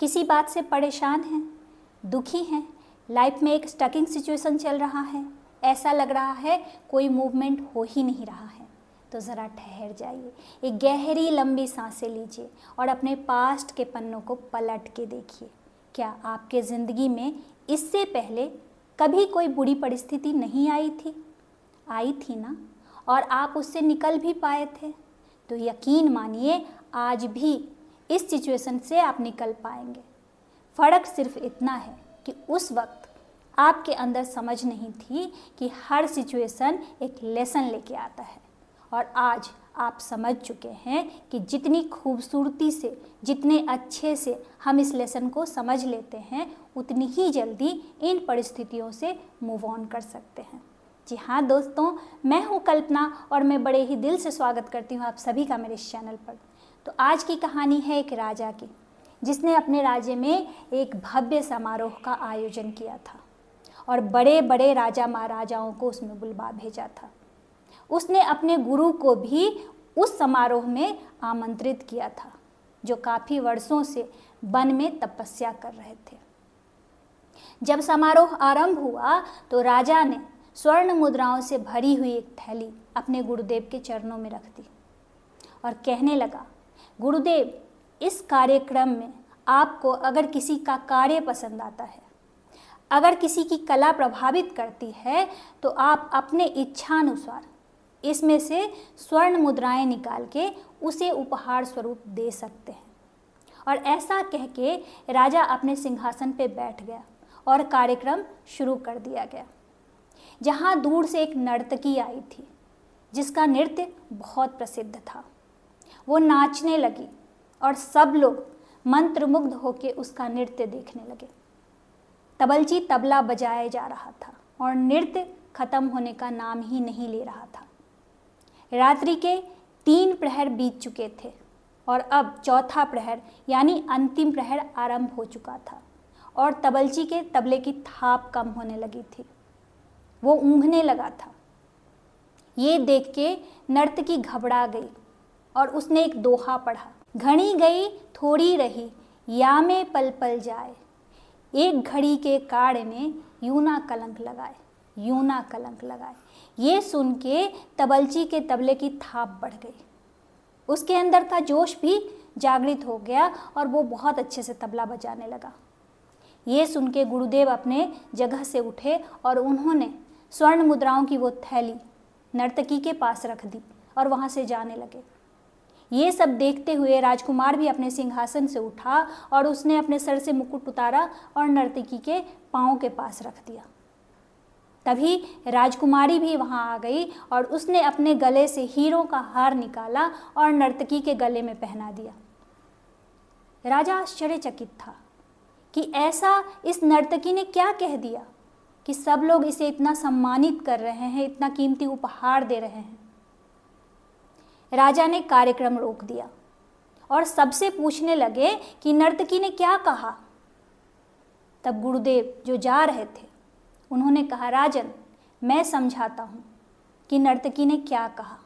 किसी बात से परेशान हैं, दुखी हैं, लाइफ में एक स्टकिंग सिचुएशन चल रहा है, ऐसा लग रहा है कोई मूवमेंट हो ही नहीं रहा है, तो ज़रा ठहर जाइए, एक गहरी लंबी सांसें लीजिए और अपने पास्ट के पन्नों को पलट के देखिए। क्या आपके ज़िंदगी में इससे पहले कभी कोई बुरी परिस्थिति नहीं आई थी? आई थी ना, और आप उससे निकल भी पाए थे। तो यकीन मानिए आज भी इस सिचुएशन से आप निकल पाएंगे। फ़र्क सिर्फ इतना है कि उस वक्त आपके अंदर समझ नहीं थी कि हर सिचुएशन एक लेसन लेके आता है, और आज आप समझ चुके हैं कि जितनी खूबसूरती से, जितने अच्छे से हम इस लेसन को समझ लेते हैं, उतनी ही जल्दी इन परिस्थितियों से मूव ऑन कर सकते हैं। जी हाँ दोस्तों, मैं हूँ कल्पना और मैं बड़े ही दिल से स्वागत करती हूँ आप सभी का मेरे इस चैनल पर। तो आज की कहानी है एक राजा की, जिसने अपने राज्य में एक भव्य समारोह का आयोजन किया था और बड़े बड़े राजा महाराजाओं को उसमें बुलवा भेजा था। उसने अपने गुरु को भी उस समारोह में आमंत्रित किया था, जो काफ़ी वर्षों से वन में तपस्या कर रहे थे। जब समारोह आरंभ हुआ तो राजा ने स्वर्ण मुद्राओं से भरी हुई एक थैली अपने गुरुदेव के चरणों में रख दी और कहने लगा, गुरुदेव, इस कार्यक्रम में आपको अगर किसी का कार्य पसंद आता है, अगर किसी की कला प्रभावित करती है, तो आप अपने इच्छानुसार इसमें से स्वर्ण मुद्राएं निकाल के उसे उपहार स्वरूप दे सकते हैं। और ऐसा कह के राजा अपने सिंहासन पे बैठ गया और कार्यक्रम शुरू कर दिया गया। जहाँ दूर से एक नर्तकी आई थी, जिसका नृत्य बहुत प्रसिद्ध था। वो नाचने लगी और सब लोग मंत्रमुग्ध होकर उसका नृत्य देखने लगे। तबलची तबला बजाया जा रहा था और नृत्य खत्म होने का नाम ही नहीं ले रहा था। रात्रि के 3 प्रहर बीत चुके थे और अब चौथा प्रहर यानी अंतिम प्रहर आरंभ हो चुका था और तबलची के तबले की थाप कम होने लगी थी। वो ऊँघने लगा था। ये देख के नर्तकी घबरा गई और उसने एक दोहा पढ़ा, घड़ी गई थोड़ी रही, या में पल पल जाए, एक घड़ी के काड़ में यूं ना कलंक लगाए, यूं ना कलंक लगाए। ये सुन के तबलची के तबले की थाप बढ़ गई। उसके अंदर का जोश भी जागृत हो गया और वो बहुत अच्छे से तबला बजाने लगा। ये सुन के गुरुदेव अपने जगह से उठे और उन्होंने स्वर्ण मुद्राओं की वो थैली नर्तकी के पास रख दी और वहाँ से जाने लगे। ये सब देखते हुए राजकुमार भी अपने सिंहासन से उठा और उसने अपने सर से मुकुट उतारा और नर्तकी के पाँव के पास रख दिया। तभी राजकुमारी भी वहाँ आ गई और उसने अपने गले से हीरों का हार निकाला और नर्तकी के गले में पहना दिया। राजा आश्चर्यचकित था कि ऐसा इस नर्तकी ने क्या कह दिया कि सब लोग इसे इतना सम्मानित कर रहे हैं, इतना कीमती उपहार दे रहे हैं। राजा ने कार्यक्रम रोक दिया और सबसे पूछने लगे कि नर्तकी ने क्या कहा। तब गुरुदेव जो जा रहे थे, उन्होंने कहा, राजन, मैं समझाता हूँ कि नर्तकी ने क्या कहा।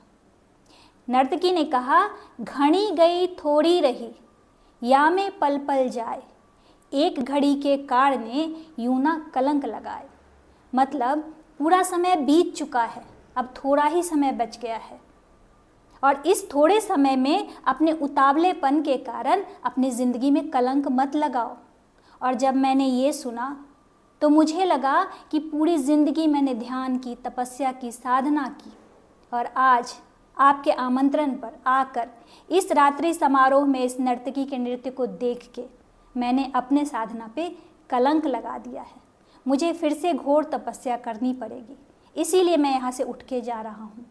नर्तकी ने कहा, घड़ी गई थोड़ी रही, या में पल पल जाए, एक घड़ी के काड़ ने यूं ना कलंक लगाए। मतलब पूरा समय बीत चुका है, अब थोड़ा ही समय बच गया है और इस थोड़े समय में अपने उतावलेपन के कारण अपनी ज़िंदगी में कलंक मत लगाओ। और जब मैंने ये सुना तो मुझे लगा कि पूरी ज़िंदगी मैंने ध्यान की, तपस्या की, साधना की, और आज आपके आमंत्रण पर आकर इस रात्रि समारोह में इस नर्तकी के नृत्य को देख के मैंने अपने साधना पे कलंक लगा दिया है। मुझे फिर से घोर तपस्या करनी पड़ेगी, इसीलिए मैं यहाँ से उठ के जा रहा हूँ।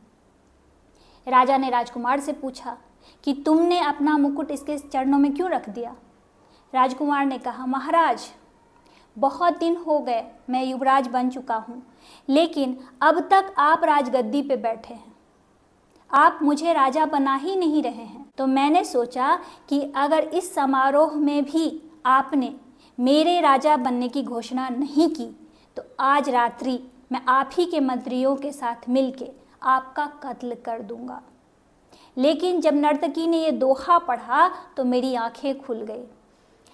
राजा ने राजकुमार से पूछा कि तुमने अपना मुकुट इसके चरणों में क्यों रख दिया। राजकुमार ने कहा, महाराज, बहुत दिन हो गए मैं युवराज बन चुका हूँ, लेकिन अब तक आप राजगद्दी पे बैठे हैं, आप मुझे राजा बना ही नहीं रहे हैं। तो मैंने सोचा कि अगर इस समारोह में भी आपने मेरे राजा बनने की घोषणा नहीं की तो आज रात्रि मैं आप ही के मंत्रियों के साथ मिलके आपका कत्ल कर दूंगा। लेकिन जब नर्तकी ने ये दोहा पढ़ा तो मेरी आंखें खुल गई।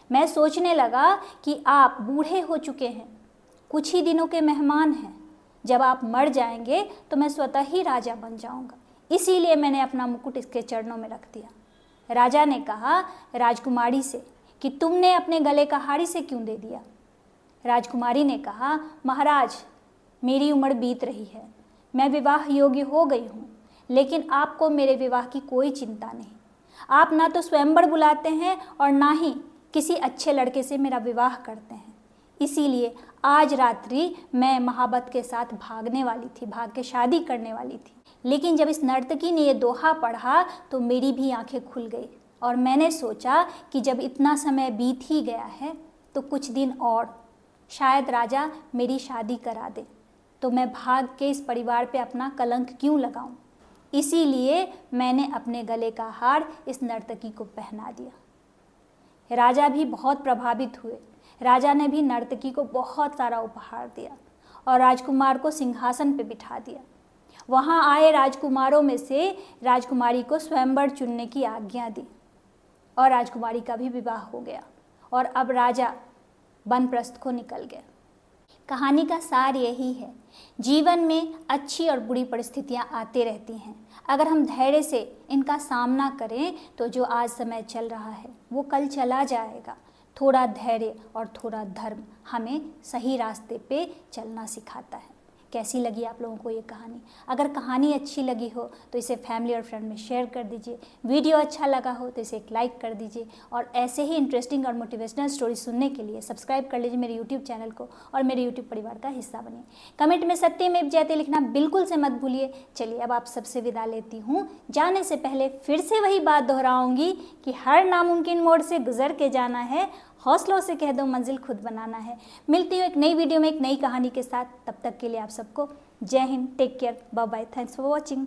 मैं सोचने लगा कि आप बूढ़े हो चुके हैं, कुछ ही दिनों के मेहमान हैं। जब आप मर जाएंगे तो मैं स्वतः ही राजा बन जाऊंगा, इसीलिए मैंने अपना मुकुट इसके चरणों में रख दिया। राजा ने कहा राजकुमारी से कि तुमने अपने गले का हार इसे क्यों दे दिया। राजकुमारी ने कहा, महाराज मेरी उम्र बीत रही है, मैं विवाह योग्य हो गई हूँ, लेकिन आपको मेरे विवाह की कोई चिंता नहीं। आप ना तो स्वयंवर बुलाते हैं और ना ही किसी अच्छे लड़के से मेरा विवाह करते हैं। इसीलिए आज रात्रि मैं महाबत के साथ भागने वाली थी, भाग के शादी करने वाली थी, लेकिन जब इस नर्तकी ने ये दोहा पढ़ा तो मेरी भी आंखें खुल गई और मैंने सोचा कि जब इतना समय बीत ही गया है तो कुछ दिन और शायद राजा मेरी शादी करा दे, तो मैं भाग के इस परिवार पे अपना कलंक क्यों लगाऊं। इसीलिए मैंने अपने गले का हार इस नर्तकी को पहना दिया। राजा भी बहुत प्रभावित हुए। राजा ने भी नर्तकी को बहुत सारा उपहार दिया और राजकुमार को सिंहासन पे बिठा दिया। वहाँ आए राजकुमारों में से राजकुमारी को स्वयंवर चुनने की आज्ञा दी और राजकुमारी का भी विवाह हो गया और अब राजा वानप्रस्थ को निकल गया। कहानी का सार यही है, जीवन में अच्छी और बुरी परिस्थितियां आते रहती हैं। अगर हम धैर्य से इनका सामना करें तो जो आज समय चल रहा है वो कल चला जाएगा। थोड़ा धैर्य और थोड़ा धर्म हमें सही रास्ते पे चलना सिखाता है। कैसी लगी आप लोगों को ये कहानी? अगर कहानी अच्छी लगी हो तो इसे फैमिली और फ्रेंड में शेयर कर दीजिए। वीडियो अच्छा लगा हो तो इसे एक लाइक कर दीजिए और ऐसे ही इंटरेस्टिंग और मोटिवेशनल स्टोरी सुनने के लिए सब्सक्राइब कर लीजिए मेरे यूट्यूब चैनल को और मेरे यूट्यूब परिवार का हिस्सा बनिए। कमेंट में सत्यमेव जयते लिखना बिल्कुल से मत भूलिए। चलिए अब आप सबसे विदा लेती हूँ। जाने से पहले फिर से वही बात दोहराऊंगी कि हर नामुमकिन मोड़ से गुजर के जाना है, हौसलों से कह दो मंजिल खुद बनाना है। मिलती हूँ एक नई वीडियो में एक नई कहानी के साथ। तब तक के लिए आप सबको Jai Hind, take care, bye bye, thanks for watching.